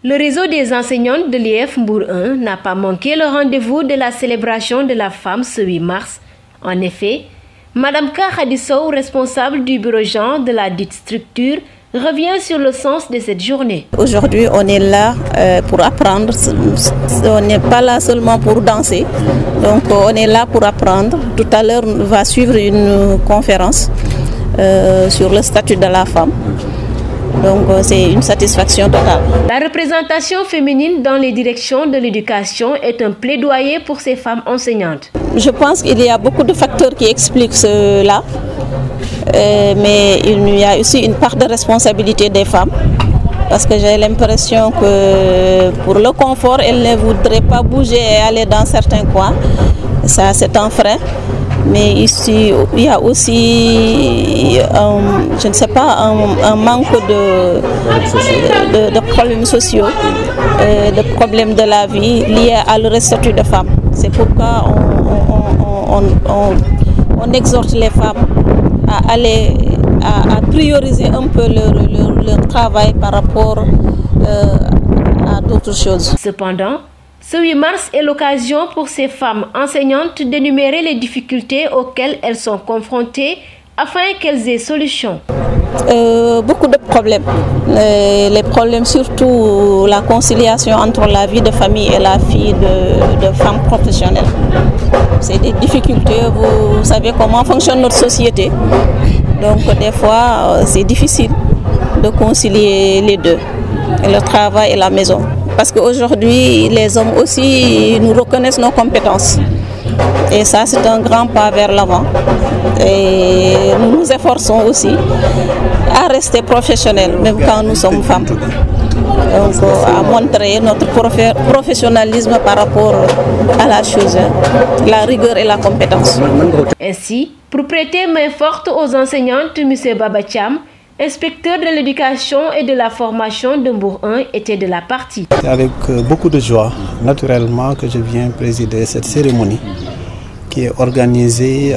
Le réseau des enseignantes de l'IEF Mbour 1 n'a pas manqué le rendez-vous de la célébration de la femme ce 8 mars. En effet, Madame Ka Khadisow, responsable du bureau genre de la dite structure, revient sur le sens de cette journée. Aujourd'hui, on est là pour apprendre. On n'est pas là seulement pour danser. Donc, on est là pour apprendre. Tout à l'heure, on va suivre une conférence sur le statut de la femme. Donc, c'est une satisfaction totale. La représentation féminine dans les directions de l'éducation est un plaidoyer pour ces femmes enseignantes. Je pense qu'il y a beaucoup de facteurs qui expliquent cela. Mais il y a aussi une part de responsabilité des femmes. Parce que j'ai l'impression que pour le confort, elles ne voudraient pas bouger et aller dans certains coins. Ça, c'est un frein. Mais ici, il y a aussi, je ne sais pas, un manque de problèmes sociaux, de problèmes de la vie liés à leur statut de femme. C'est pourquoi on exhorte les femmes à aller à prioriser un peu leur travail par rapport à d'autres choses. Cependant, ce 8 mars est l'occasion pour ces femmes enseignantes d'énumérer les difficultés auxquelles elles sont confrontées afin qu'elles aient solution. Beaucoup de problèmes. Les problèmes, surtout la conciliation entre la vie de famille et la vie de femmes professionnelles. C'est des difficultés, vous savez comment fonctionne notre société. Donc des fois, c'est difficile de concilier les deux, le travail et la maison. Parce qu'aujourd'hui, les hommes aussi nous reconnaissent nos compétences. Et ça, c'est un grand pas vers l'avant. Et nous nous efforçons aussi à rester professionnels, même quand nous sommes femmes. Donc, à montrer notre professionnalisme par rapport à la chose, la rigueur et la compétence. Ainsi, pour prêter main forte aux enseignantes, M. Babacham, inspecteur de l'éducation et de la formation de Mbour 1, était de la partie. C'est avec beaucoup de joie, naturellement, que je viens présider cette cérémonie qui est organisée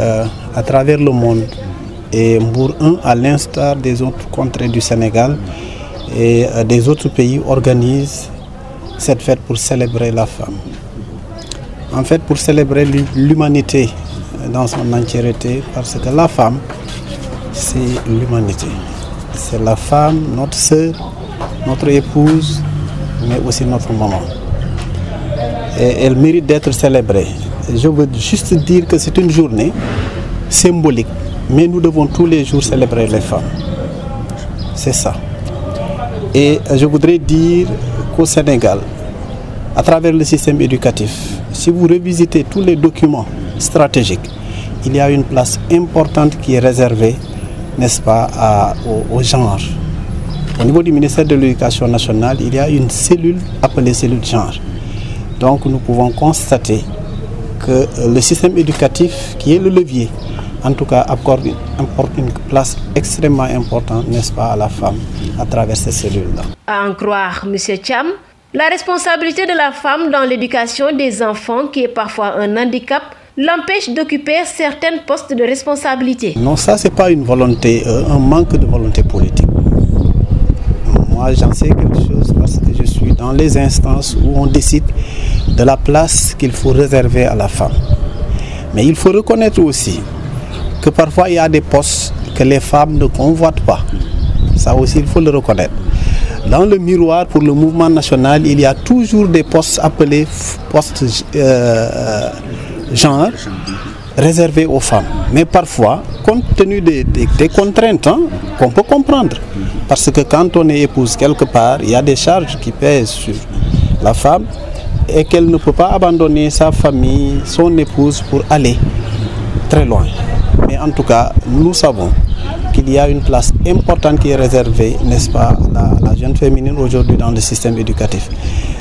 à travers le monde. Et Mbour 1, à l'instar des autres contrées du Sénégal et des autres pays, organise cette fête pour célébrer la femme. En fait, pour célébrer l'humanité dans son entièreté, parce que la femme, c'est l'humanité. C'est la femme, notre sœur, notre épouse, mais aussi notre maman. Et elle mérite d'être célébrée. Je veux juste dire que c'est une journée symbolique, mais nous devons tous les jours célébrer les femmes. C'est ça. Et je voudrais dire qu'au Sénégal, à travers le système éducatif, si vous revisitez tous les documents stratégiques, il y a une place importante qui est réservée, n'est-ce pas, au genre. Au niveau du ministère de l'Éducation nationale, il y a une cellule appelée cellule genre. Donc nous pouvons constater que le système éducatif, qui est le levier, en tout cas apporte une place extrêmement importante, n'est-ce pas, à la femme, à travers ces cellules-là. À en croire M. Cham, la responsabilité de la femme dans l'éducation des enfants, qui est parfois un handicap, l'empêche d'occuper certains postes de responsabilité. Non, ça, ce n'est pas une volonté, un manque de volonté politique. Moi, j'en sais quelque chose parce que je suis dans les instances où on décide de la place qu'il faut réserver à la femme. Mais il faut reconnaître aussi que parfois il y a des postes que les femmes ne convoitent pas. Ça aussi, il faut le reconnaître. Dans le miroir pour le mouvement national, il y a toujours des postes appelés postes genre réservés aux femmes. Mais parfois, compte tenu des contraintes qu'on peut comprendre, parce que quand on est épouse quelque part, il y a des charges qui pèsent sur la femme et qu'elle ne peut pas abandonner sa famille, son épouse pour aller très loin. Mais en tout cas, nous savons qu'il y a une place importante qui est réservée, n'est-ce pas, à la jeune féminine aujourd'hui dans le système éducatif.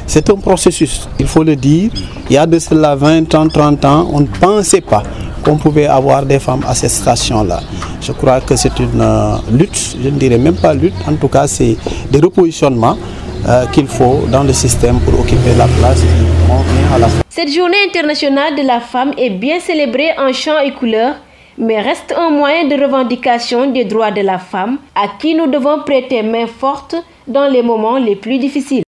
C'est un processus, il faut le dire. Il y a de cela 20 ans, 30 ans, on ne pensait pas qu'on pouvait avoir des femmes à cette station-là. Je crois que c'est une lutte, je ne dirais même pas lutte, en tout cas c'est des repositionnements qu'il faut dans le système pour occuper la place qui convient à la femme. Cette journée internationale de la femme est bien célébrée en chants et couleurs, mais reste un moyen de revendication des droits de la femme à qui nous devons prêter main forte dans les moments les plus difficiles.